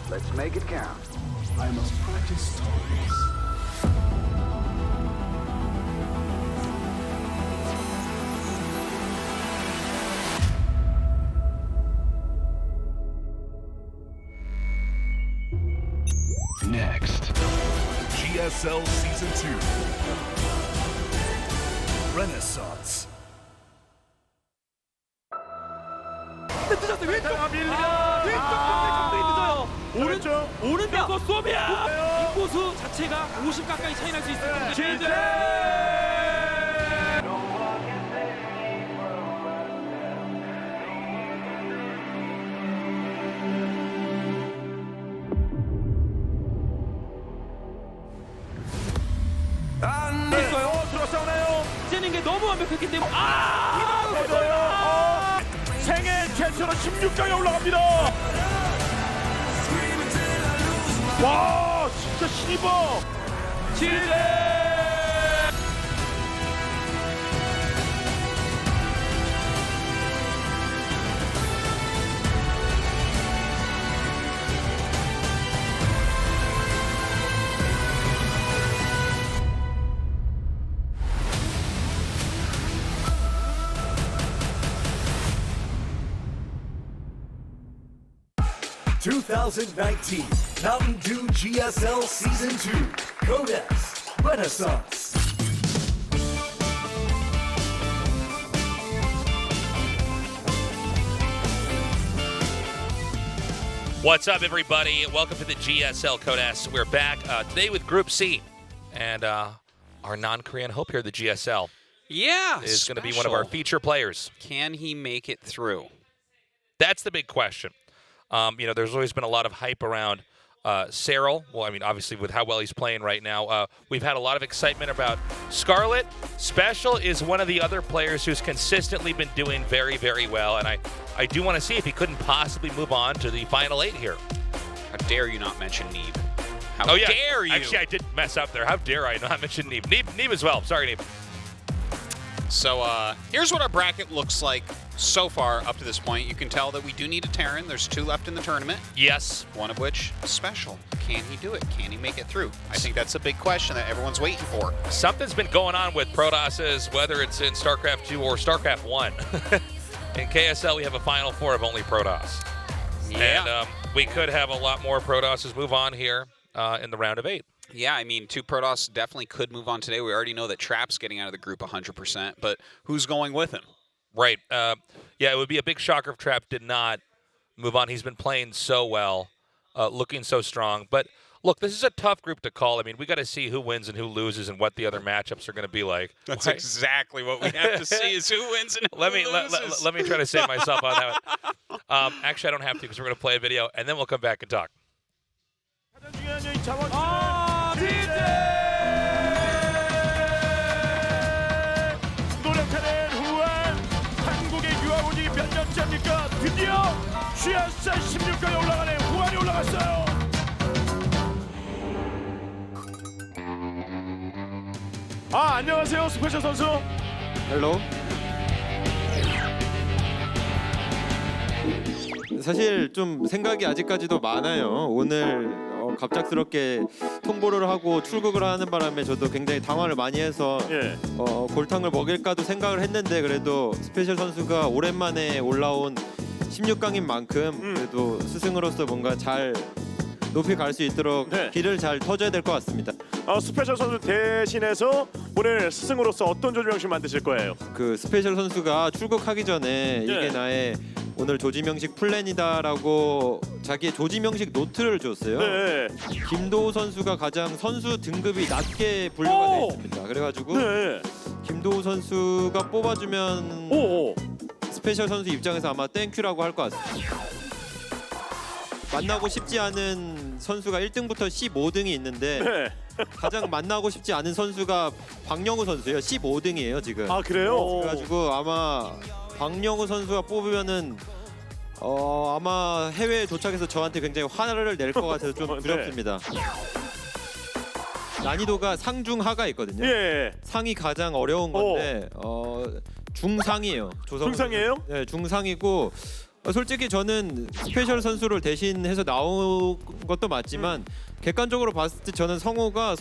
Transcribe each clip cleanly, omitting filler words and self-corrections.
Let's make it count. I must practice stories. Next. GSL Season 2 Renaissance. 늦었어요. 왼쪽 감독이 늦어요. 오른쪽 쏘면 인코수 자체가 50 가까이 차이 날 수 있어요. 들어서나요? 째는 게 너무 완벽했기 때문에 생애 최초로 16강에 올라갑니다. 와, 진짜 신입어. 지제. 2019 Mountain Dew GSL Season 2 Codex Renaissance. What's up, everybody? Welcome to the GSL Codex. We're back today with Group C, and our non-Korean hope here at the GSL is going to be one of our feature players. Can he make it through? That's the big question. There's always been a lot of hype around SpeCiaL. Well, I mean, obviously, with how well he's playing right now. We've had a lot of excitement about Scarlet. SpeCiaL is one of the other players who's consistently been doing very, very well, and I do want to see if he couldn't possibly move on to the Final 8 here. How dare you not mention Neeb? How dare you? Actually, I did mess up there. How dare I not mention Neeb? Neeb as well. Sorry, Neeb. So here's what our bracket looks like so far up to this point. You can tell that we do need a Terran. There's 2 left in the tournament. Yes. One of which SpeCiaL. Can he do it? Can he make it through? I think that's a big question that everyone's waiting for. Something's been going on with Protosses, whether it's in StarCraft 2 or StarCraft 1. In KSL, we have a Final 4 of only Protoss. Yeah. And we could have a lot more Protosses move on here in the round of 8. Yeah, I mean, 2 Protoss definitely could move on today. We already know that Trap's getting out of the group 100%, but who's going with him? Right. Yeah, it would be a big shocker if Trap did not move on. He's been playing so well, looking so strong. But, look, this is a tough group to call. I mean, we got to see who wins and who loses and what the other matchups are going to be like. That's exactly what we have to see is who wins and who loses. Let me try to save myself on that one. Actually, I don't have to because we're going to play a video, and then we'll come back and talk. 노력하는 후에 한국의 유아원이 몇 년째입니까? 드디어 GSL 16강에 올라가네. 후안이 올라갔어요. 안녕하세요, 스페셜 선수. 헬로. 사실 좀 생각이 아직까지도 많아요. 오늘 갑작스럽게 통보를 하고 출국을 하는 바람에 저도 굉장히 당황을 많이 해서 골탕을 먹일까도 생각을 했는데 그래도 스페셜 선수가 오랜만에 올라온 16강인 만큼 그래도 스승으로서 뭔가 잘 높이 갈 수 있도록 길을 잘 터줘야 될 것 같습니다. 스페셜 선수 대신해서 오늘 스승으로서 어떤 조지 명식 만드실 거예요? 그 스페셜 선수가 출국하기 전에 이게 나의 오늘 조지 명식 플랜이다라고 자기의 조지 명식 노트를 줬어요. 김도우 선수가 가장 선수 등급이 낮게 분류가 되어 있습니다. 그래가지고 김도우 선수가 뽑아주면 스페셜 선수 입장에서 아마 땡큐라고 할 것 같습니다. 만나고 싶지 않은 선수가 1등부터 15등이 있는데 가장 만나고 싶지 않은 선수가 박영우 선수예요. 15등이에요 지금. 아 그래요? 그래가지고 아마 박영우 선수가 뽑으면은 아마 해외에 도착해서 저한테 굉장히 화를 낼 것 같아서 좀 두렵습니다. 난이도가 상중하가 있거든요. 상이 가장 어려운 건데 중상이에요. 중상이에요? 네, 중상이고 솔직히 저는 스페셜 선수를 대신해서 나온 것도 맞지만 객관적으로 봤을 때 저는 성호가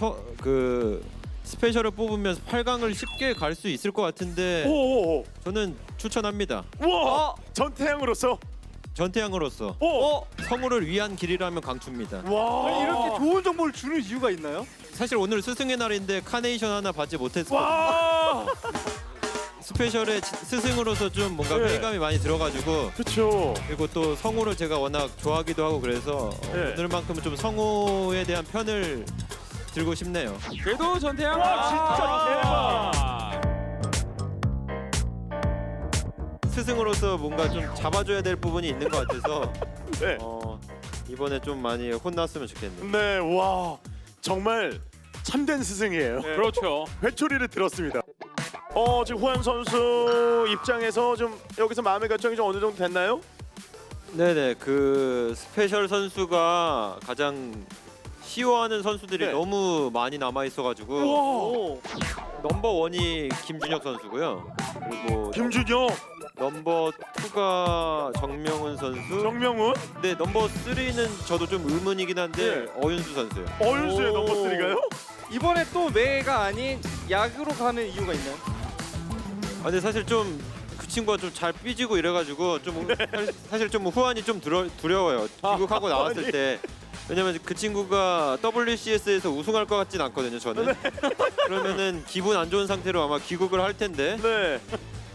스페셜을 뽑으면 8강을 쉽게 갈 수 있을 것 같은데 오. 저는 추천합니다. 우와. 전태양으로서. 전태양으로서 오. 성호를 위한 길이라면 강추입니다. 와. 이렇게 좋은 정보를 주는 이유가 있나요? 사실 오늘 스승의 날인데 카네이션 하나 받지 못했어요. 와. 스페셜의 스승으로서 좀 뭔가 네. 회의감이 많이 들어가지고 그렇죠. 그리고 또 성호를 제가 워낙 좋아하기도 하고 그래서 네. 오늘만큼은 좀 성호에 대한 편을 들고 싶네요. 그래도 전태양 와, 스승으로서 뭔가 좀 잡아줘야 될 부분이 있는 것 같아서 네. 이번에 좀 많이 혼났으면 좋겠네요. 네. 와. 정말 참된 스승이에요. 그렇죠. 회초리를 들었습니다. 지금 후안 선수 입장에서 좀 여기서 마음의 결정이 좀 어느 정도 됐나요? 네네, 그 스페셜 선수가 가장 쉬워하는 선수들이 네. 너무 많이 남아 있어가지고 넘버 원이 김준혁 선수고요. 그리고 김준혁, 넘버 2가 정명훈 선수. 정명훈, 네, 넘버 3는 저도 좀 의문이긴 한데 네. 어윤수 선수요. 어윤수의 넘버 3가요? 이번에 또 매가 아닌 야구로 가는 이유가 있나요? 근데 사실 좀 그 친구가 좀 잘 삐지고 이래가지고 좀 사실 좀 후환이 좀 두려워요. 귀국하고 나왔을 때. 왜냐면 그 친구가 WCS에서 우승할 것 같진 않거든요, 저는. 그러면은 기분 안 좋은 상태로 아마 귀국을 할 텐데 네.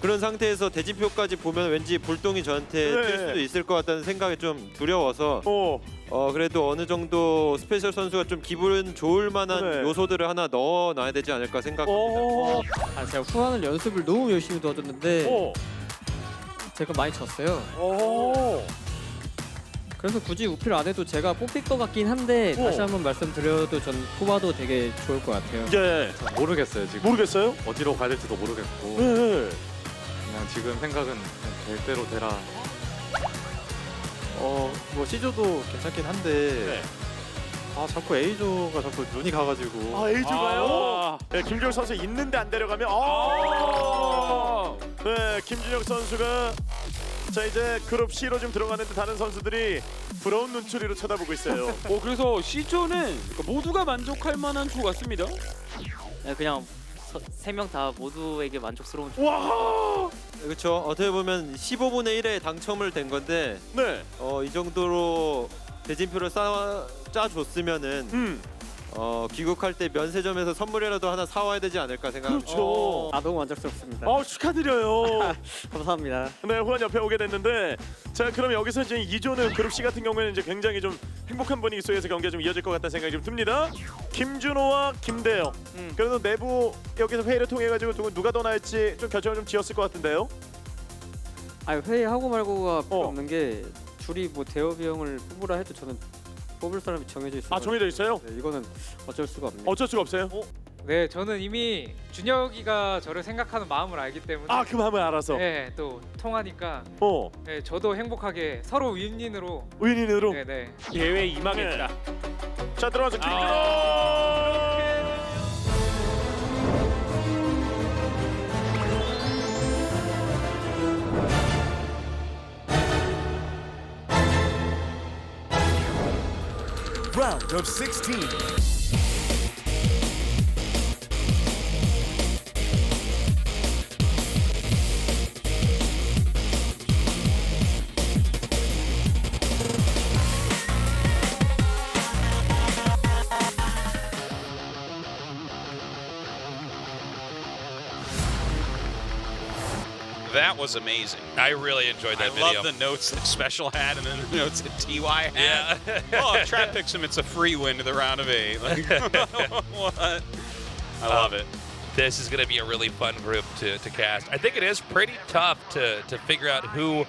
그런 상태에서 대진표까지 보면 왠지 불똥이 저한테 네. 뜰 수도 있을 것 같다는 생각이 좀 두려워서 그래도 어느 정도 스페셜 선수가 좀 기분 좋을 만한 네. 요소들을 하나 넣어놔야 되지 않을까 생각합니다. 제가 후반을 연습을 너무 열심히 도와줬는데 제가 많이 졌어요. 그래서 굳이 우피를 안 해도 제가 뽑힐 것 같긴 한데 다시 한번 말씀드려도 전 뽑아도 되게 좋을 것 같아요. 네. 모르겠어요 지금. 모르겠어요? 어디로 가야 될지도 모르겠고 네. 그냥 지금 생각은 그냥 될 대로 되라. 뭐 C조도 괜찮긴 한데 네. 자꾸 A조가 자꾸 눈이 가가지고 A조가요? 네, 김준혁 선수 있는데 안 데려가면 네, 김준혁 선수가 자 이제 그룹 C로 좀 들어가는데 다른 선수들이 부러운 눈초리로 쳐다보고 있어요. 그래서 C조는 모두가 만족할 만한 조 같습니다. 그냥 세 명 다 모두에게 만족스러운 와! 그렇죠. 어떻게 보면 15분의 1에 당첨을 된 건데 네. 이 정도로 대진표를 짜줬으면은 귀국할 때 면세점에서 선물이라도 하나 사와야 되지 않을까 생각합니다. 그렇죠. 너무 만족스럽습니다. 축하드려요. 감사합니다. 네, 후안 옆에 오게 됐는데 자 그럼 여기서 이제 2조는 그룹 C 같은 경우에는 이제 굉장히 좀 행복한 분위기 속에서 경기가 좀 이어질 것 같다는 생각이 좀 듭니다. 김준호와 김대영. 그래서 내부 여기서 회의를 통해 가지고 누가 더 나을지 좀 결정을 좀 지었을 것 같은데요. 회의하고 말고가 필요 없는 게 둘이 뭐 대업이 형을 뽑으라 해도 저는 뽑을 사람이 정해져 있어요. 정해져 있어요? 네, 이거는 어쩔 수가 없네요. 어쩔 수가 없어요. 네, 저는 이미 준혁이가 저를 생각하는 마음을 알기 때문에 그 마음을 알아서. 네, 또 통하니까 네, 저도 행복하게 서로 윈윈으로 윈윈으로. 네. 대회 임하겠다. 자 들어와서 김준호. Round of 16. That was amazing. I really enjoyed that video. I love the notes that SpeCiaL had and then the notes that TY had. Yeah. If Trap picks him, it's a free win to the round of 8. Like, what? I love it. This is going to be a really fun group to cast. I think it is pretty tough to figure out who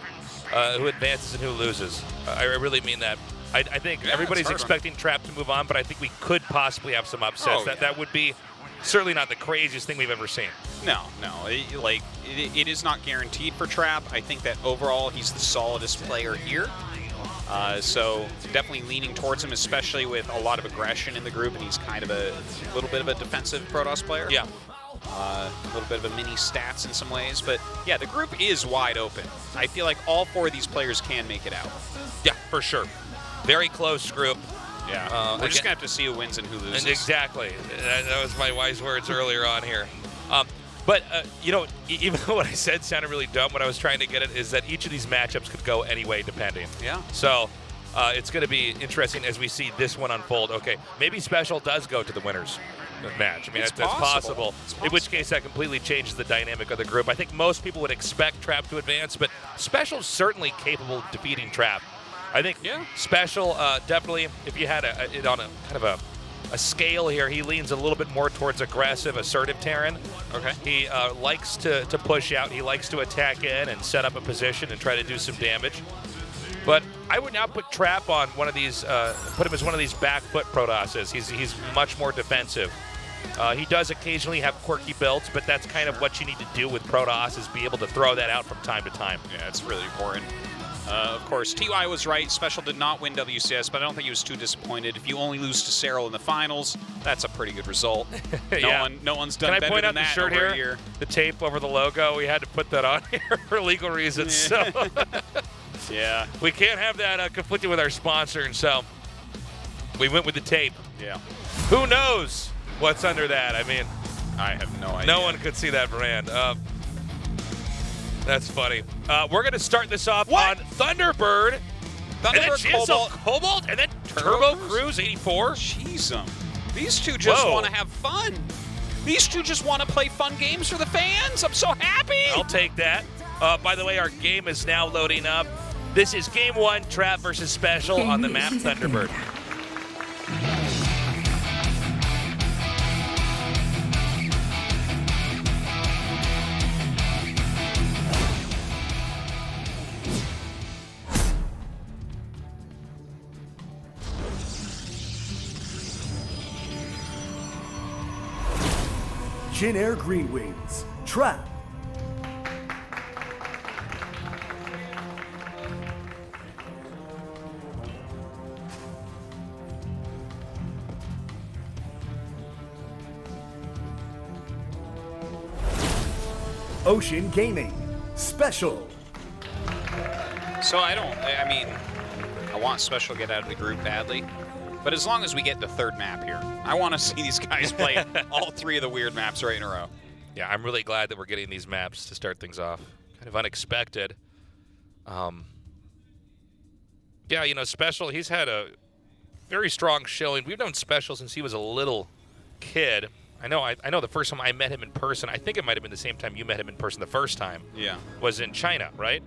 advances and who loses. I really mean that. I think everybody's expecting Trap to move on, but I think we could possibly have some upsets. That would be certainly not the craziest thing we've ever seen. No. It is not guaranteed for Trap. I think that overall he's the solidest player here. So definitely leaning towards him, especially with a lot of aggression in the group, and he's kind of a little bit of a defensive Protoss player. Yeah. A little bit of a mini stats in some ways, but yeah, the group is wide open. I feel like all 4 of these players can make it out. Yeah, for sure. Very close group. Yeah, we're just gonna have to see who wins and who loses. And exactly. That was my wise words earlier on here. But you know, even though what I said sounded really dumb, what I was trying to get at is that each of these matchups could go any way depending. Yeah. So it's going to be interesting as we see this one unfold. Okay, maybe SpeCiaL does go to the winners match. I mean, that's possible. In which case, that completely changes the dynamic of the group. I think most people would expect Trap to advance, but SpeCial's certainly capable of defeating Trap. I think SpeCial definitely, if you had it on a kind of a scale here, he leans a little bit more towards aggressive, assertive Terran. Okay. He likes to push out. He likes to attack in and set up a position and try to do some damage. But I would now put Trap on one of these, put him as one of these back foot Protosses. He's much more defensive. He does occasionally have quirky builds, but that's kind of what you need to do with Protoss, is be able to throw that out from time to time. Yeah, it's really important. Of course, TY was right. SpeCial did not win WCS, but I don't think he was too disappointed. If you only lose to SpeCial in the finals, that's a pretty good result. No one's done better than that. Can I point out the shirt here? The tape over the logo. We had to put that on here for legal reasons. So yeah, we can't have that conflicting with our sponsor, and so we went with the tape. Yeah. Who knows what's under that? I mean, I have no idea. No one could see that brand. That's funny. We're going to start this off on Thunderbird. Thunderbird, Cobalt, and then Turbo Cruise 84. Jeez, these two just want to have fun. These two just want to play fun games for the fans. I'm so happy. I'll take that. By the way, our game is now loading up. This is Game 1, Trap versus SpeCial on the map Thunderbird. Jin Air Green Wings, Trap. Ocean Gaming, SpeCial. So I mean, I want SpeCial to get out of the group badly. But as long as we get the third map here, I want to see these guys play all 3 of the weird maps right in a row. Yeah, I'm really glad that we're getting these maps to start things off. Kind of unexpected. Yeah, you know, SpeCial, he's had a very strong showing. We've known SpeCial since he was a little kid. I know the first time I met him in person, I think it might have been the same time you met him in person the first time. Yeah. Was in China, right?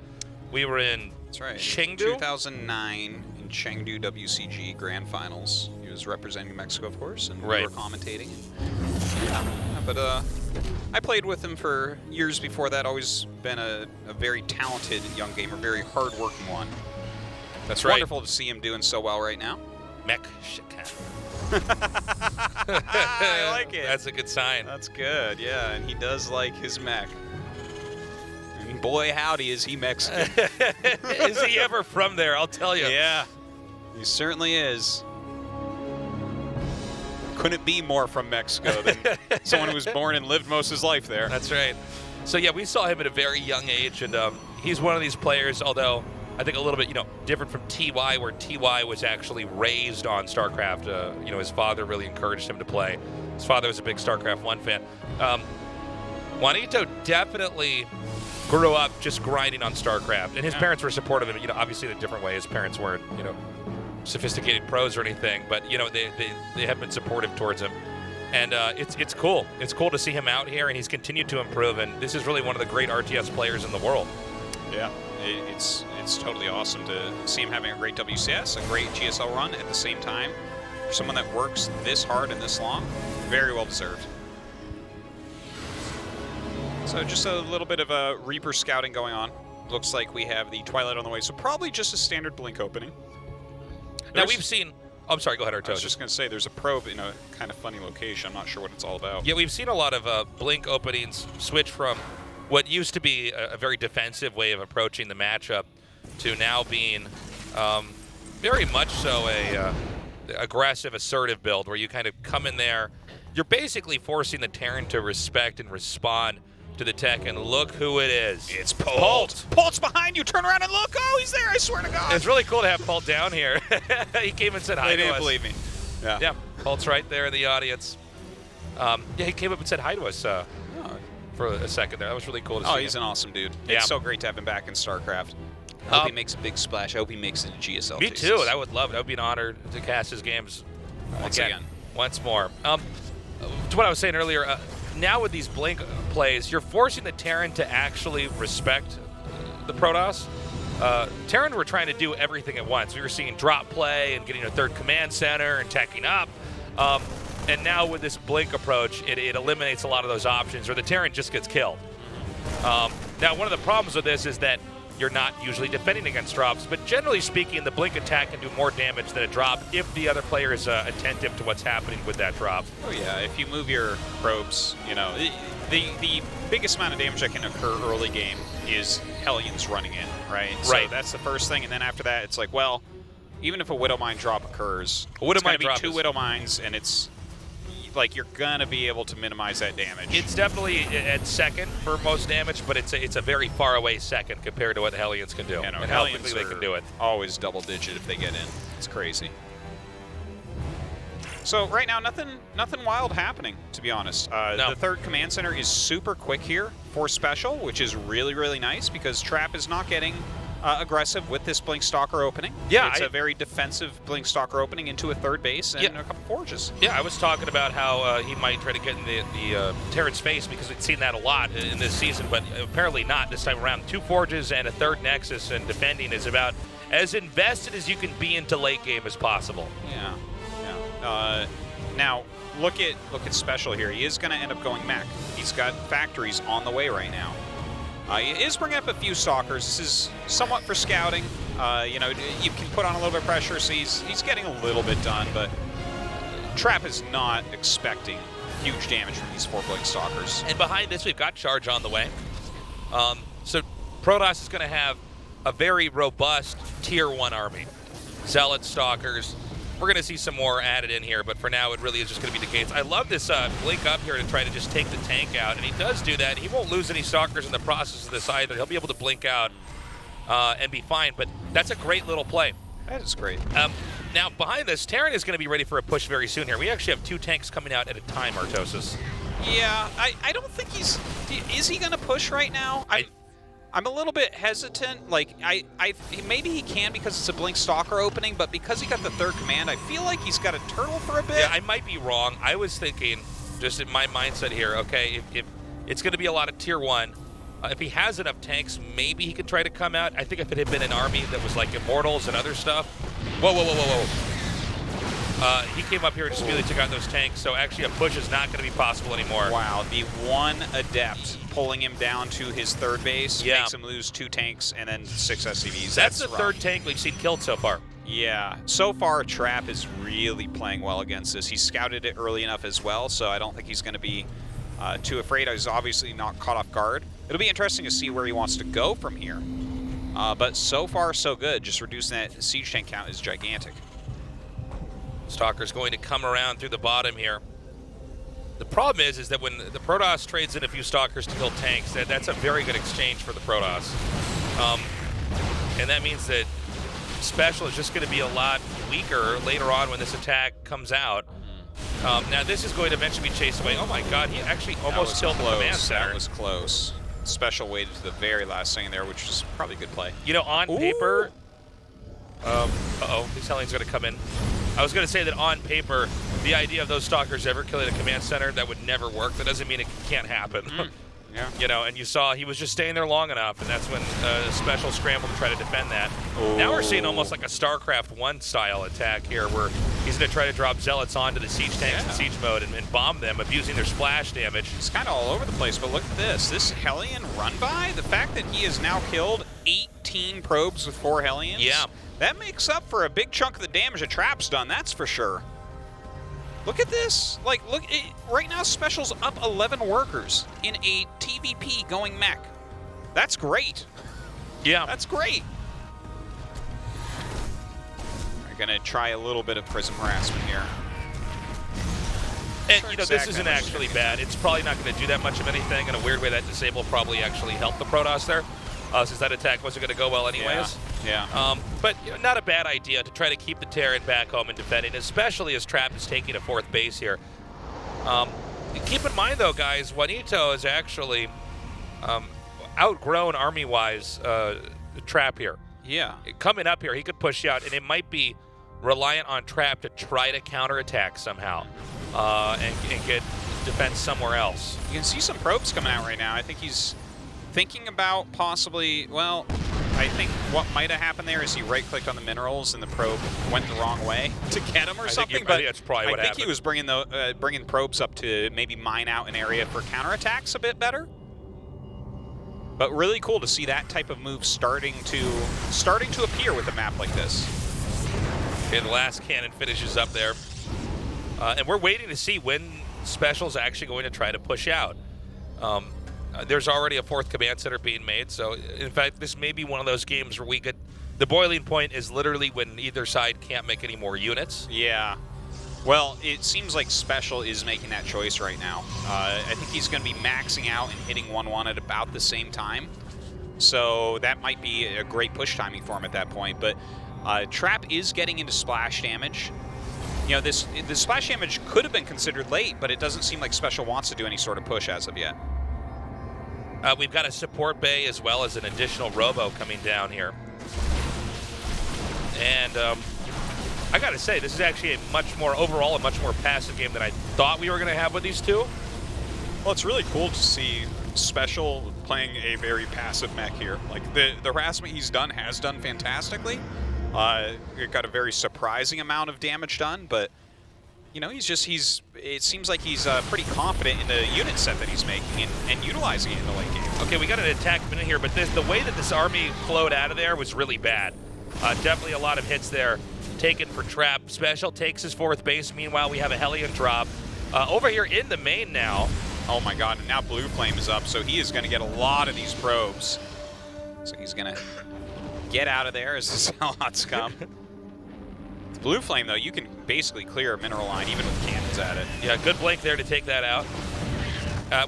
We were in Chengdu? 2009 in Chengdu WCG Grand Finals. He was representing Mexico, of course, and we were commentating. Yeah, but I played with him for years before that. Always been a very talented young gamer, very hard-working one. That's right. Wonderful to see him doing so well right now. Mexican. I like it. That's a good sign. That's good, yeah, and he does like his mech. And boy, howdy, is he Mexican. Is he ever from there? I'll tell you. Yeah, he certainly is. Couldn't be more from Mexico than someone who was born and lived most of his life there. That's right. So yeah, we saw him at a very young age, and he's one of these players, although I think a little bit, different from TY, where TY was actually raised on StarCraft. His father really encouraged him to play. His father was a big StarCraft 1 fan. Juanito definitely grew up just grinding on StarCraft, and his parents were supportive of him. Obviously in a different way. His parents weren't, sophisticated pros or anything, but they have been supportive towards him. And it's cool. It's cool to see him out here, and he's continued to improve. And this is really one of the great RTS players in the world. Yeah, it's totally awesome to see him having a great WCS, a great GSL run at the same time. For someone that works this hard and this long, very well deserved. So just a little bit of a Reaper scouting going on. Looks like we have the Twilight on the way, so probably just a standard Blink opening. Now we've seen... Oh, I'm sorry, go ahead, Artosis. I was just going to say, there's a probe in a kind of funny location. I'm not sure what it's all about. Yeah, we've seen a lot of Blink openings switch from what used to be a very defensive way of approaching the matchup to now being very much so a aggressive, assertive build where you kind of come in there you're basically forcing the Terran to respect and respond to the tech, and look who it is. It's Pult. Pult's behind you. Turn around and look. Oh, he's there. I swear to God. It's really cool to have Pult down here. He came and said hi to us. They didn't believe me. Yeah, Pult's right there in the audience. Yeah, he came up and said hi to us for a second there. That was really cool to see. Oh, he's an awesome dude. Yeah. It's so great to have him back in StarCraft. I hope he makes a big splash. I hope he makes it to GSL. Me too. I would love it. That would be an honor to cast his games once more. To what I was saying earlier, now with these Blink plays, you're forcing the Terran to actually respect the Protoss. Terran were trying to do everything at once. We were seeing drop play and getting a third command center and teching up. And now with this Blink approach, it eliminates a lot of those options, or the Terran just gets killed. Now, one of the problems with this is that you're not usually defending against drops, but generally speaking, the Blink attack can do more damage than a drop if the other player is attentive to what's happening with that drop. Oh yeah, if you move your probes, you know, the biggest amount of damage that can occur early game is Hellions running in, right? So that's the first thing, and then after that, it's like, well, even if a Widow Mine drop occurs, it's going to be 2 Widow Mines, and it's like you're going to be able to minimize that damage. It's definitely at second for most damage, but it's a very far away second compared to what the Hellions can do, and how quickly they can do it. Always double digit if they get in. It's crazy. So right now, nothing wild happening, to be honest. The third command center is super quick here for SpeCiaL, which is really, really nice because Trap is not getting aggressive with this Blink Stalker opening. Yeah, it's a very defensive Blink Stalker opening into a third base and a couple forges. Yeah, I was talking about how he might try to get in the Terran's face because we've seen that a lot in this season, but apparently not this time around. 2 forges and a third nexus, and defending is about as invested as you can be into late game as possible. Yeah. Now look at SpeCiaL here. He is going to end up going mech. He's got factories on the way right now. He is bringing up a few stalkers. This is somewhat for scouting. You know, you can put on a little bit of pressure, so he's getting a little bit done, but Trap is not expecting huge damage from these 4 Blink Stalkers. And behind this, we've got Charge on the way. So Protoss is going to have a very robust Tier 1 army. Zealot Stalkers. We're going to see some more added in here, but for now, it really is just going to be the Gates. I love this Blink up here to try to just take the tank out, and he does do that. He won't lose any Stalkers in the process of this either. He'll be able to blink out and be fine, but that's a great little play. That is great. Now, behind this, Terran is going to be ready for a push very soon here. We actually have 2 tanks coming out at a time, Artosis. Yeah, I don't think he's... Is he going to push right now? I'm a little bit hesitant. Like, maybe he can because it's a Blink Stalker opening, but because he got the third command, I feel like he's got to turtle for a bit. Yeah, I might be wrong. I was thinking, just in my mindset here, okay, if it's going to be a lot of Tier 1, if he has enough tanks, maybe he could try to come out. I think if it had been an army that was like Immortals and other stuff. Whoa. He came up here and just immediately took out those tanks, so actually a push is not going to be possible anymore. Wow, the one Adept pulling him down to his third base makes him lose 2 tanks and then 6 SCVs. That's the third tank we've seen killed so far. Yeah, so far Trap is really playing well against this. He scouted it early enough as well, so I don't think he's going to be too afraid. He's obviously not caught off guard. It'll be interesting to see where he wants to go from here. But so far, so good. Just reducing that siege tank count is gigantic. Stalker's going to come around through the bottom here. The problem is that when the Protoss trades in a few Stalkers to kill tanks, that's a very good exchange for the Protoss. And that means that SpeCiaL is just going to be a lot weaker later on when this attack comes out. Now this is going to eventually be chased away. Oh my God, he actually almost killed the command center. That was close. SpeCial waited to the very last second there, which was probably a good play. You know, on paper... these Hellions are going to come in. I was going to say that on paper, the idea of those Stalkers ever killing a command center, that would never work. That doesn't mean it can't happen. Yeah. You know, and you saw he was just staying there long enough, and that's when SpeCial scrambled to try to defend that. Now we're seeing almost like a StarCraft 1 style attack here, where he's going to try to drop Zealots onto the siege tanks in siege mode and bomb them, abusing their splash damage. It's kind of all over the place, but look at this. This Hellion run by, the fact that he has now killed 18 probes with 4 Hellions. Yeah. That makes up for a big chunk of the damage a Trap's done, that's for sure. Look at this. Like, look, right now SpeCial's up 11 workers in a TVP going mech. That's great. Yeah. That's great. We're going to try a little bit of Prism harassment here. And you know, this isn't actually bad. It's probably not going to do that much of anything. In a weird way, that disable probably actually helped the Protoss there, since that attack wasn't going to go well anyways. Yeah. But you know, not a bad idea to try to keep the Terran back home and defending, especially as Trap is taking a 4th base here. Keep in mind, though, guys, Juanito is actually outgrown army-wise Trap here. Yeah. Coming up here, he could push you out, and it might be reliant on Trap to try to counterattack somehow and get defense somewhere else. You can see some probes coming out right now. I think he's thinking about possibly, well, I think what might have happened there is he right-clicked on the minerals and the probe went the wrong way to get him or something. I think that's probably what happened. I think he was bringing probes up to maybe mine out an area for counterattacks a bit better. But really cool to see that type of move starting to appear with a map like this. Okay, the last cannon finishes up there. And we're waiting to see when SpeCial's actually going to try to push out. There's already a 4th command center being made, so in fact, this may be one of those games where we could... The boiling point is literally when either side can't make any more units. Yeah. Well, it seems like SpeCial is making that choice right now. I think he's going to be maxing out and hitting 1-1 at about the same time. So that might be a great push timing for him at that point. But Trap is getting into splash damage. You know, the splash damage could have been considered late, but it doesn't seem like SpeCial wants to do any sort of push as of yet. We've got a support bay as well as an additional robo coming down here. And I gotta say, this is actually a much more passive game than I thought we were gonna have with these two. Well, it's really cool to see SpeCial playing a very passive mech here. Like, the harassment he's done has done fantastically. It got a very surprising amount of damage done, but you know, it seems like he's pretty confident in the unit set that he's making and utilizing it in the late game. Okay, we got an attack minute here, but the way that this army flowed out of there was really bad. Definitely a lot of hits there taken for Trap. SpeCial takes his 4th base. Meanwhile, we have a Hellion drop. Over here in the main now. Oh my god, and now Blue Flame is up, so he is going to get a lot of these probes. So he's going to get out of there as the Zealots come. Blue Flame, though, you can basically clear a mineral line even with cannons at it. Yeah, good blink there to take that out.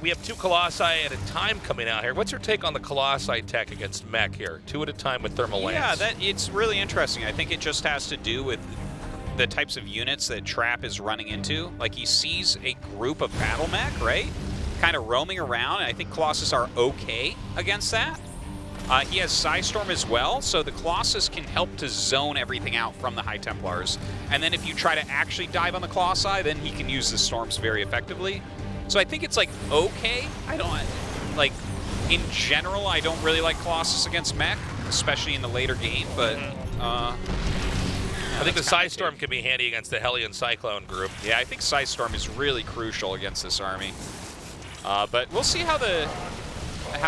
We have 2 Colossi at a time coming out here. What's your take on the Colossi tech against mech here? 2 at a time with thermal lance. Yeah, it's really interesting. I think it just has to do with the types of units that Trap is running into. Like, he sees a group of battle mech, right? Kind of roaming around, and I think Colossus are okay against that. He has Psystorm as well, so the Colossus can help to zone everything out from the High Templars. And then if you try to actually dive on the Colossi, then he can use the Storms very effectively. So I think it's, like, okay. I don't, like, in general, I don't really like Colossus against mech, especially in the later game, but... I think the Psystorm can be handy against the Hellion Cyclone group. Yeah, I think Psystorm is really crucial against this army. But we'll see how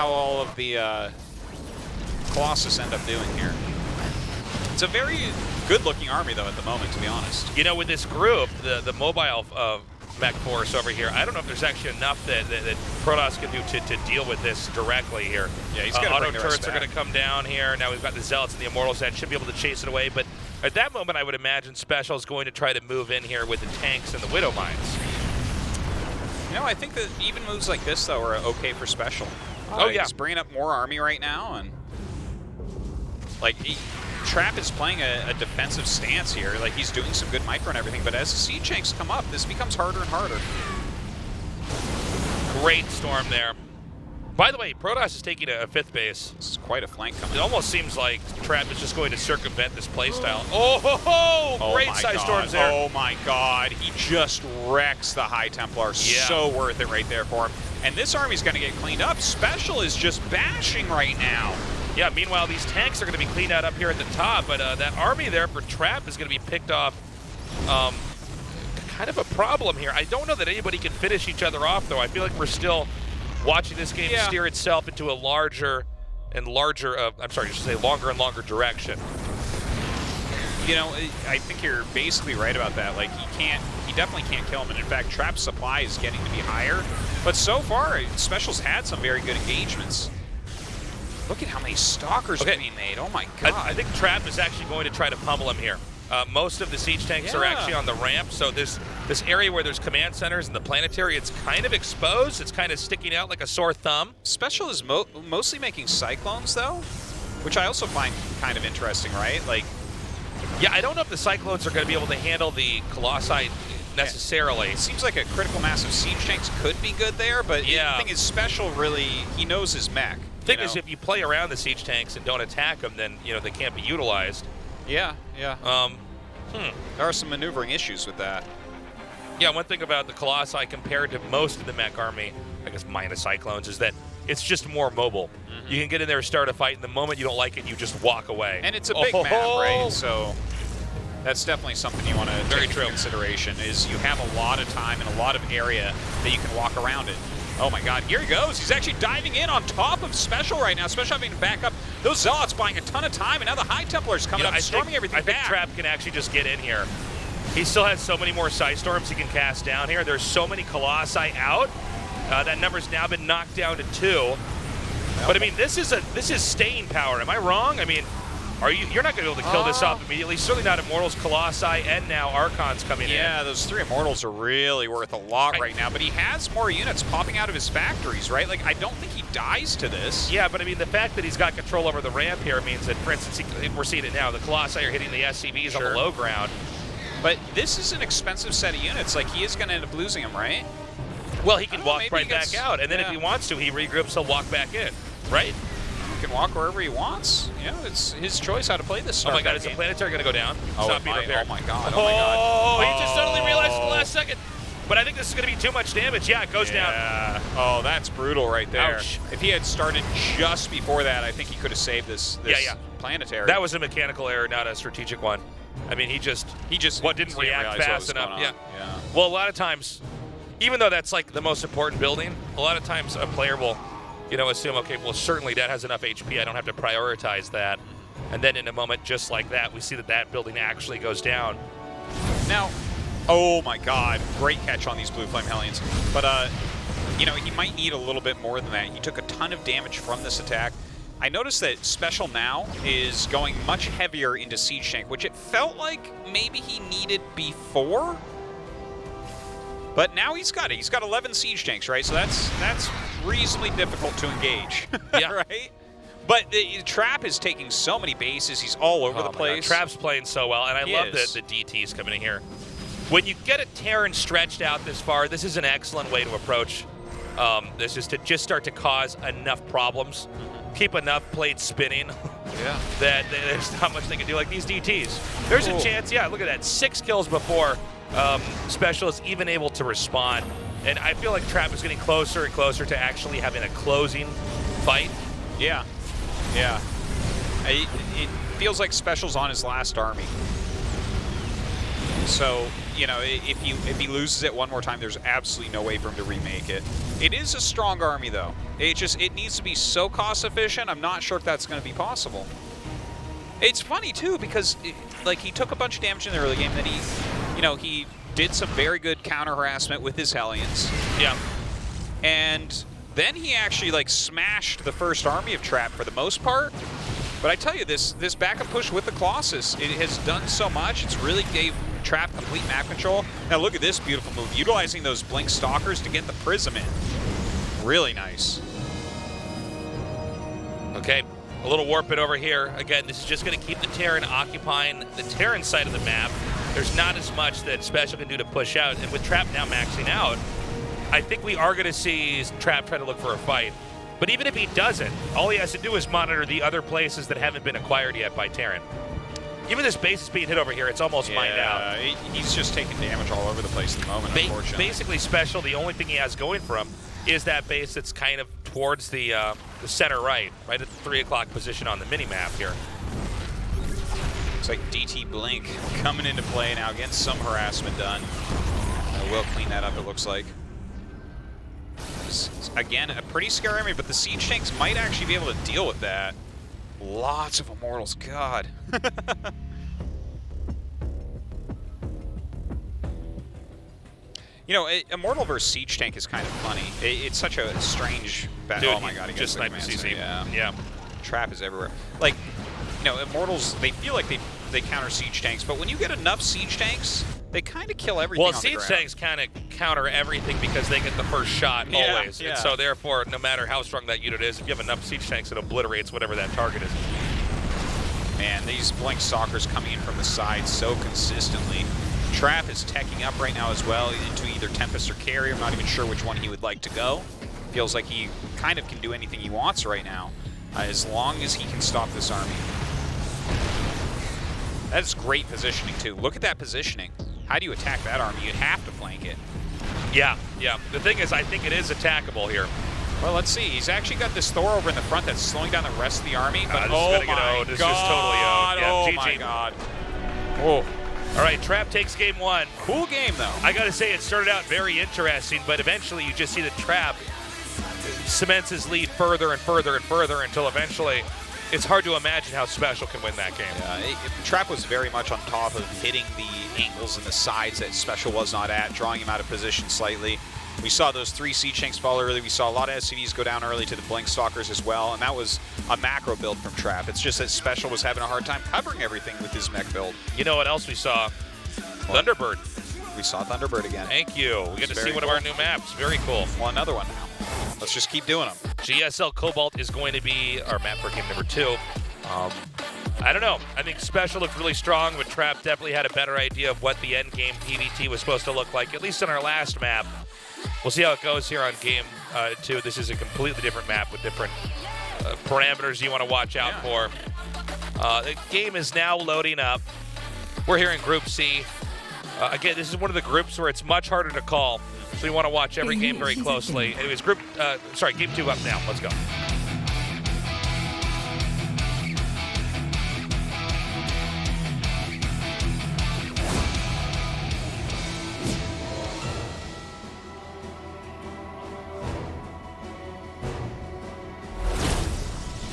all of the Colossus end up doing here. It's a very good-looking army, though, at the moment, to be honest. You know, with this group, the mobile mech force over here, I don't know if there's actually enough that Protoss can do to deal with this directly here. Yeah, he's got to auto turrets are going to come down here. Now we've got the Zealots and the Immortals that should be able to chase it away, but at that moment, I would imagine SpeCial is going to try to move in here with the tanks and the Widow Mines. You know, I think that even moves like this, though, are okay for SpeCial. Oh, yeah. He's bringing up more army right now, and like, Trap is playing a defensive stance here. Like, he's doing some good micro and everything, but as the siege tanks come up, this becomes harder and harder. Great storm there. By the way, Protoss is taking a 5th base. This is quite a flank coming. It almost seems like Trap is just going to circumvent this playstyle. Oh, ho, ho! Great size storms there. Oh my god, he just wrecks the High Templar. Yeah. So worth it right there for him. And this army's going to get cleaned up. SpeCial is just bashing right now. Yeah, meanwhile, these tanks are going to be cleaned out up here at the top, but that army there for Trap is going to be picked off. Kind of a problem here. I don't know that anybody can finish each other off, though. I feel like we're still watching this game steer itself into a larger and larger, longer and longer direction. You know, I think you're basically right about that. Like, he definitely can't kill him. And in fact, Trap's supply is getting to be higher. But so far, SpeCial's had some very good engagements. Look at how many Stalkers are being made. Oh my god. I think Trap is actually going to try to pummel him here. Most of the siege tanks are actually on the ramp, so this area where there's command centers and the planetary, it's kind of exposed. It's kind of sticking out like a sore thumb. SpeCiaL is mostly making Cyclones, though, which I also find kind of interesting, right? Like, yeah, I don't know if the Cyclones are going to be able to handle the Colossi necessarily. It seems like a critical mass of siege tanks could be good there, but the thing is, SpeCiaL really, he knows his mech. The thing is, if you play around the siege tanks and don't attack them, then they can't be utilized. Yeah. There are some maneuvering issues with that. Yeah, one thing about the Colossi compared to most of the mech army, I guess minus Cyclones, is that it's just more mobile. You can get in there and start a fight, and the moment you don't like it, you just walk away. And it's a big map, right? So that's definitely something you want to take into consideration, is you have a lot of time and a lot of area that you can walk around it. Oh my god, here he goes. He's actually diving in on top of SpeCiaL right now. SpeCiaL having to back up. Those Zealots buying a ton of time, and now the High Templars coming up, storming everything back. I think Trap can actually just get in here. He still has so many more Psy Storms he can cast down here. There's so many Colossi out. That number's now been knocked down to 2. But I mean, this is staying power. Am I wrong? I mean, you're not going to be able to kill this off immediately. Certainly not Immortals, Colossi, and now Archons coming in. Yeah, those 3 Immortals are really worth a lot right now, but he has more units popping out of his factories, right? Like, I don't think he dies to this. Yeah, but I mean, the fact that he's got control over the ramp here means that, for instance, we're seeing it now. The Colossi are hitting the SCVs on the low ground. But this is an expensive set of units. Like, he is going to end up losing them, right? Well, he can walk right back out, and then if he wants to, he regroups, he'll walk back in, right? He can walk wherever he wants. You know, it's his choice how to play this. Oh my god, is the planetary going to go down? Oh my god. Oh, he just suddenly realized at the last second. But I think this is going to be too much damage. Yeah, it goes down. Oh, that's brutal right there. Ouch. If he had started just before that, I think he could have saved this planetary. That was a mechanical error, not a strategic one. I mean, he just didn't react fast enough. Yeah. Well, a lot of times, even though that's like the most important building, a lot of times a player will, assume, okay, well, certainly that has enough HP. I don't have to prioritize that. And then in a moment just like that, we see that building actually goes down. Now, oh my god, great catch on these Blue Flame Hellions. But, he might need a little bit more than that. He took a ton of damage from this attack. I noticed that SpeCiaL now is going much heavier into Siege Tank, which it felt like maybe he needed before. But now he's got it. He's got 11 Siege Tanks, right? So that's reasonably difficult to engage, right? But the Trap is taking so many bases. He's all over the place. God. Trap's playing so well, and I love the DTs coming in here. When you get a Terran stretched out this far, this is an excellent way to approach this, is to just start to cause enough problems, keep enough plates spinning that there's not much they can do. Like these DTs. There's a chance, look at that, 6 kills before SpeCiaL is even able to respond. And I feel like Trap is getting closer and closer to actually having a closing fight. Yeah. It feels like SpeCial's on his last army. So, if he loses it one more time, there's absolutely no way for him to remake it. It is a strong army, though. It needs to be so cost efficient. I'm not sure if that's going to be possible. It's funny too because he took a bunch of damage in the early game. Then he did some very good counter harassment with his Hellions. Yeah. And then he actually smashed the first army of Trap for the most part. But I tell you, this backup push with the Colossus, it has done so much. It's really gave Trap complete map control. Now look at this beautiful move, utilizing those Blink Stalkers to get the Prism in. Really nice. Okay, a little warp it over here. Again, this is just going to keep the Terran occupying the Terran side of the map. There's not as much that SpeCiaL can do to push out. And with Trap now maxing out, I think we are going to see Trap try to look for a fight. But even if he doesn't, all he has to do is monitor the other places that haven't been acquired yet by Terran. Even this base is being hit over here, it's almost mined out. He's just taking damage all over the place at the moment, unfortunately. Basically, SpeCiaL, the only thing he has going for him is that base that's kind of towards the center right at the 3 o'clock position on the mini-map here. Looks like DT Blink coming into play now, getting some harassment done. We'll clean that up, it looks like. Again, a pretty scary army, but the Siege Tanks might actually be able to deal with that. Lots of Immortals, God. Immortal versus Siege Tank is kind of funny. It's such a strange battle. Oh my god, he just sniped CC. Yeah. Trap is everywhere. Immortals, they feel like they they counter siege tanks, but when you get enough siege tanks, they kind of kill everything on the siege ground. tanks kind of counter everything because they get the first shot always. Yeah. And so therefore, no matter how strong that unit is, if you have enough siege tanks, it obliterates whatever that target is. Man, these Blink Stalkers coming in from the side so consistently. Trap is teching up right now as well into either Tempest or Carry. I'm not even sure which one he would like to go. Feels like he kind of can do anything he wants right now, as long as he can stop this army. That's great positioning too. Look at that positioning. How do you attack that army? You have to flank it. Yeah. The thing is, I think it is attackable here. Well, let's see. He's actually got this Thor over in the front that's slowing down the rest of the army. But oh my god! This is totally yeah, oh GG. my god! Oh. All right, Trap takes game 1. Cool game though. I gotta say, it started out very interesting, but eventually you just see the Trap cements his lead further and further and further until eventually it's hard to imagine how SpeCiaL can win that game. Yeah, Trap was very much on top of hitting the angles and the sides that SpeCiaL was not at, drawing him out of position slightly. We saw those 3 siege tanks fall early. We saw a lot of SCVs go down early to the Blink Stalkers as well, and that was a macro build from Trap. It's just that SpeCiaL was having a hard time covering everything with his mech build. You know what else we saw? Thunderbird. We saw Thunderbird again. Thank you. We get to see one of our new maps. Very cool. Well, another one now. Let's just keep doing them. GSL Cobalt is going to be our map for game number 2. I don't know. I think SpeCial looked really strong, but Trap definitely had a better idea of what the end game PvT was supposed to look like, at least on our last map. We'll see how it goes here on game 2. This is a completely different map with different parameters you want to watch out for. The game is now loading up. We're here in Group C. Again, this is one of the groups where it's much harder to call, so you want to watch every game very closely. Anyways, game 2 up now. Let's go.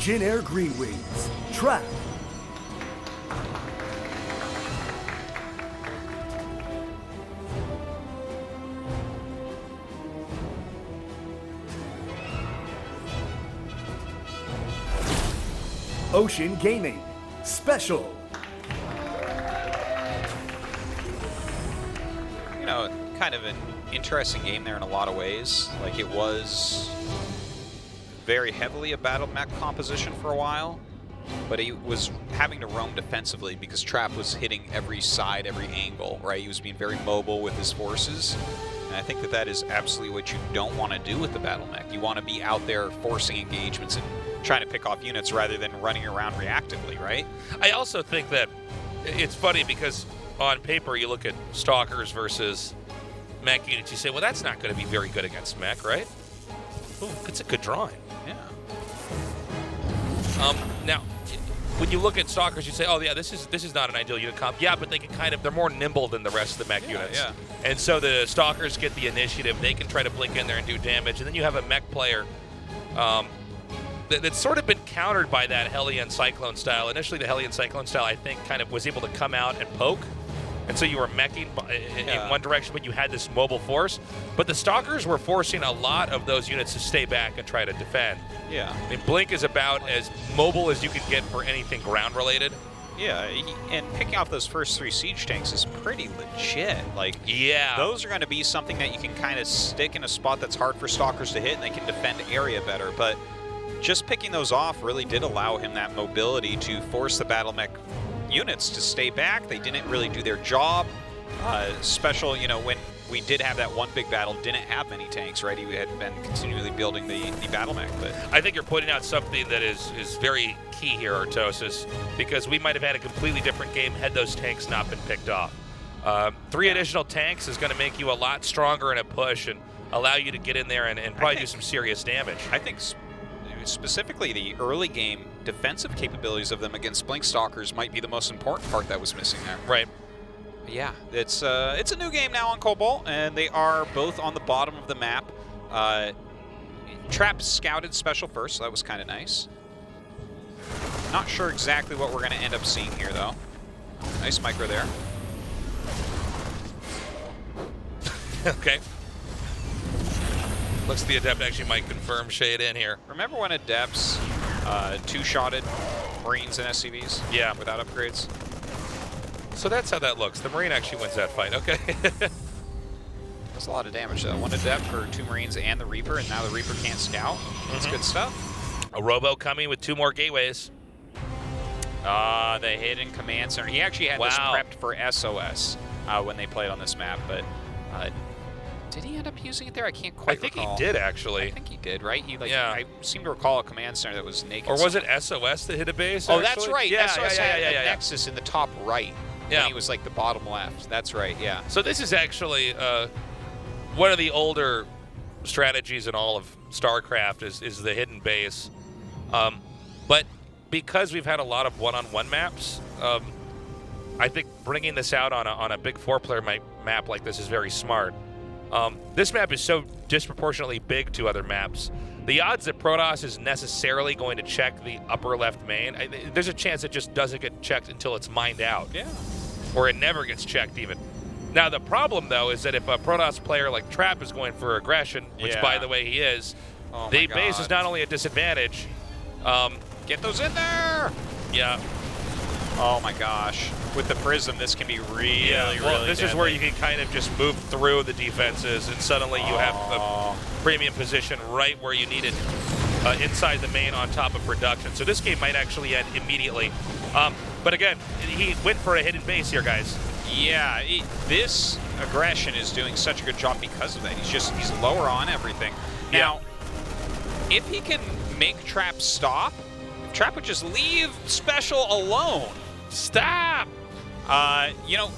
Jin Air Green Wings. Trap. Ocean Gaming. SpeCiaL. You know, kind of an interesting game there in a lot of ways. Like, it was very heavily a battle mech composition for a while, but he was having to roam defensively because Trap was hitting every side, every angle, right? He was being very mobile with his forces, and I think that that is absolutely what you don't want to do with the battle mech. You want to be out there forcing engagements and trying to pick off units rather than running around reactively, right? I also think that it's funny because on paper you look at Stalkers versus mech units, you say, well, that's not going to be very good against mech, right? Ooh, it's a good drawing. Yeah. Now, when you look at Stalkers, you say, oh yeah, this is not an ideal unit comp. Yeah, but they can they're more nimble than the rest of the mech units. Yeah. And so the Stalkers get the initiative. They can try to blink in there and do damage. And then you have a mech player that's sort of been countered by that Hellion Cyclone style. Initially, the Hellion Cyclone style, I think, kind of was able to come out and poke. And so you were meching in one direction, but you had this mobile force. But the Stalkers were forcing a lot of those units to stay back and try to defend. Yeah. I mean, Blink is about as mobile as you can get for anything ground-related. Yeah, and picking off those first 3 siege tanks is pretty legit. Like, yeah, those are going to be something that you can kind of stick in a spot that's hard for Stalkers to hit, and they can defend area better. But just picking those off really did allow him that mobility to force the battle mech units to stay back. They didn't really do their job. SpeCial, you know, when we did have that one big battle, didn't have many tanks, right? He had been continually building the battle mech. But I think you're pointing out something that is very key here, Artosis, because we might have had a completely different game had those tanks not been picked off. 3 additional tanks is going to make you a lot stronger in a push and allow you to get in there and probably do some serious damage. I think specifically the early game defensive capabilities of them against Blink Stalkers might be the most important part that was missing there. Right. Yeah, it's a new game now on Cobalt, and they are both on the bottom of the map. Trap scouted SpeCial first, so that was kind of nice. Not sure exactly what we're going to end up seeing here, though. Nice micro there. Okay. Looks like the Adept actually might confirm Shade in here. Remember when Adepts two-shotted Marines and SCVs? Yeah. Without upgrades? So that's how that looks. The Marine actually wins that fight. Okay. That's a lot of damage, though. 1 adept for 2 Marines and the Reaper, and now the Reaper can't scout. That's good stuff. A Robo coming with 2 more gateways. The hidden command center. He actually had this prepped for SOS when they played on this map, but did he end up using it there? I can't quite recall. I think he did, actually. I think he did, right? He I seem to recall a command center that was naked. Or was it SOS that hit a base? Oh, that's right. Yeah, SOS had a Nexus in the top right. Yeah. When he was like the bottom left. That's right, yeah. So this is actually one of the older strategies in all of StarCraft is the hidden base. But because we've had a lot of one-on-one maps, I think bringing this out on a big 4-player map like this is very smart. This map is so disproportionately big to other maps. The odds that Protoss is necessarily going to check the upper left main, there's a chance it just doesn't get checked until it's mined out. Yeah. Or it never gets checked even. Now the problem though is that if a Protoss player like Trap is going for aggression, which by the way he is, the base is not only a disadvantage. Get those in there! Yeah. Oh my gosh. With the Prism, this can be really, really this is where you can kind of just move through the defenses and suddenly you have a premium position right where you need it inside the main on top of production. So this game might actually end immediately. But again, he went for a hidden base here, guys. Yeah, this aggression is doing such a good job because of that. He's lower on everything. Now, if he can make Trap stop, if Trap would just leave SpeCiaL alone. Stop! You know,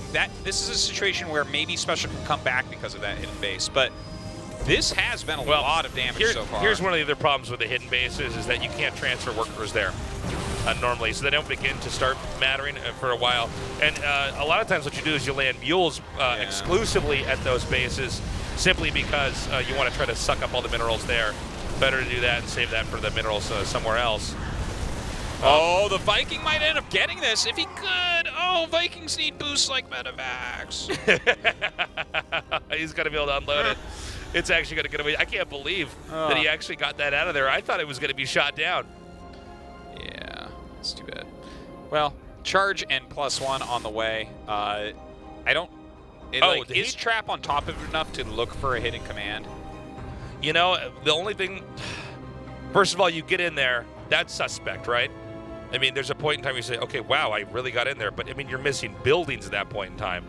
this is a situation where maybe SpeCiaL can come back because of that hidden base, but this has been a lot of damage so far. Here's one of the other problems with the hidden bases is that you can't transfer workers there normally, so they don't begin to start mattering for a while. And a lot of times what you do is you land mules exclusively at those bases simply because you want to try to suck up all the minerals there. Better to do that and save that for the minerals somewhere else. Oh, the Viking might end up getting this if he could. Oh, Vikings need boosts like Medivacs. He's going to be able to unload it. It's actually going to get away. I can't believe that he actually got that out of there. I thought it was going to be shot down. Yeah, it's too bad. Well, charge and +1 on the way. I don't... is Trap on top of it enough to look for a hidden command? You know, the only thing... First of all, you get in there. That's suspect, right? I mean, there's a point in time you say, okay, wow, I really got in there. But, I mean, you're missing buildings at that point in time.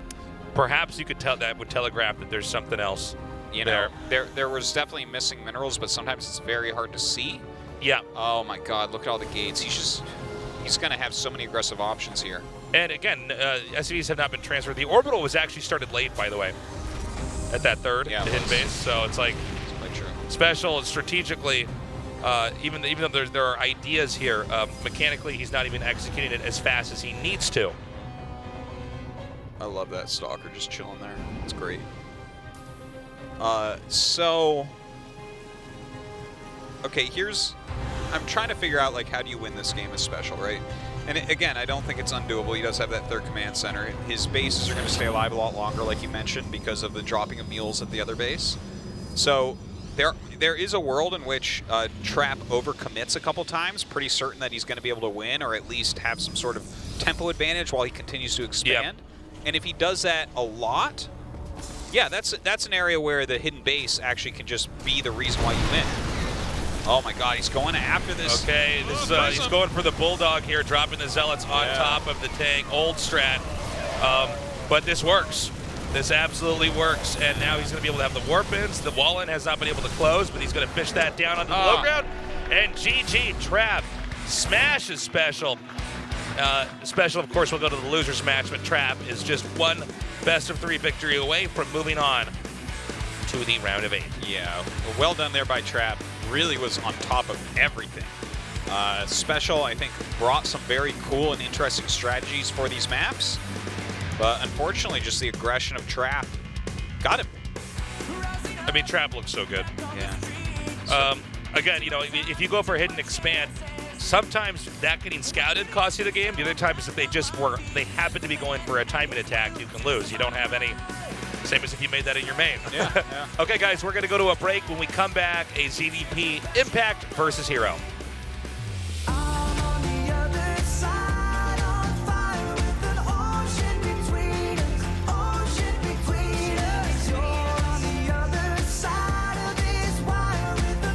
Perhaps you could tell that would telegraph that there's something else. You know, there was definitely missing minerals, but sometimes it's very hard to see. Yeah. Oh my God! Look at all the gates. He's going to have so many aggressive options here. And again, SCVs have not been transferred. The orbital was actually started late, by the way, at that third hidden base. So it's like SpeCiaL strategically, even though there are ideas here, mechanically he's not even executing it as fast as he needs to. I love that Stalker just chilling there. It's great. Okay, I'm trying to figure out, like, how do you win this game as SpeCiaL, right? And again, I don't think it's undoable. He does have that third command center. His bases are going to stay alive a lot longer, like you mentioned, because of the dropping of mules at the other base. So there is a world in which Trap overcommits a couple times, pretty certain that he's going to be able to win, or at least have some sort of tempo advantage while he continues to expand. Yep. And if he does that a lot, yeah, that's an area where the hidden base actually can just be the reason why you win. Oh my God, he's going after this. Okay, he's going for the Bulldog here, dropping the Zealots on top of the tank. Old strat, but this works. This absolutely works, and now he's going to be able to have the warp-ins. The wall-in has not been able to close, but he's going to fish that down onto the low ground. And GG, Trap smashes SpeCiaL. SpeCiaL, of course, will go to the losers match, but Trap is just one best-of-3 victory away from moving on to the round of 8. Yeah, well done there by Trap. Really was on top of everything. SpeCiaL, I think, brought some very cool and interesting strategies for these maps, but unfortunately, just the aggression of Trap got him. I mean, Trap looks so good. Yeah. Again, you know, if you go for a hidden expand, sometimes that getting scouted costs you the game. The other times, if they happen to be going for a timing attack, you can lose. You don't have any. Same as if you made that in your main. Yeah. Okay, guys, we're going to go to a break. When we come back, a ZVP Impact versus Hero.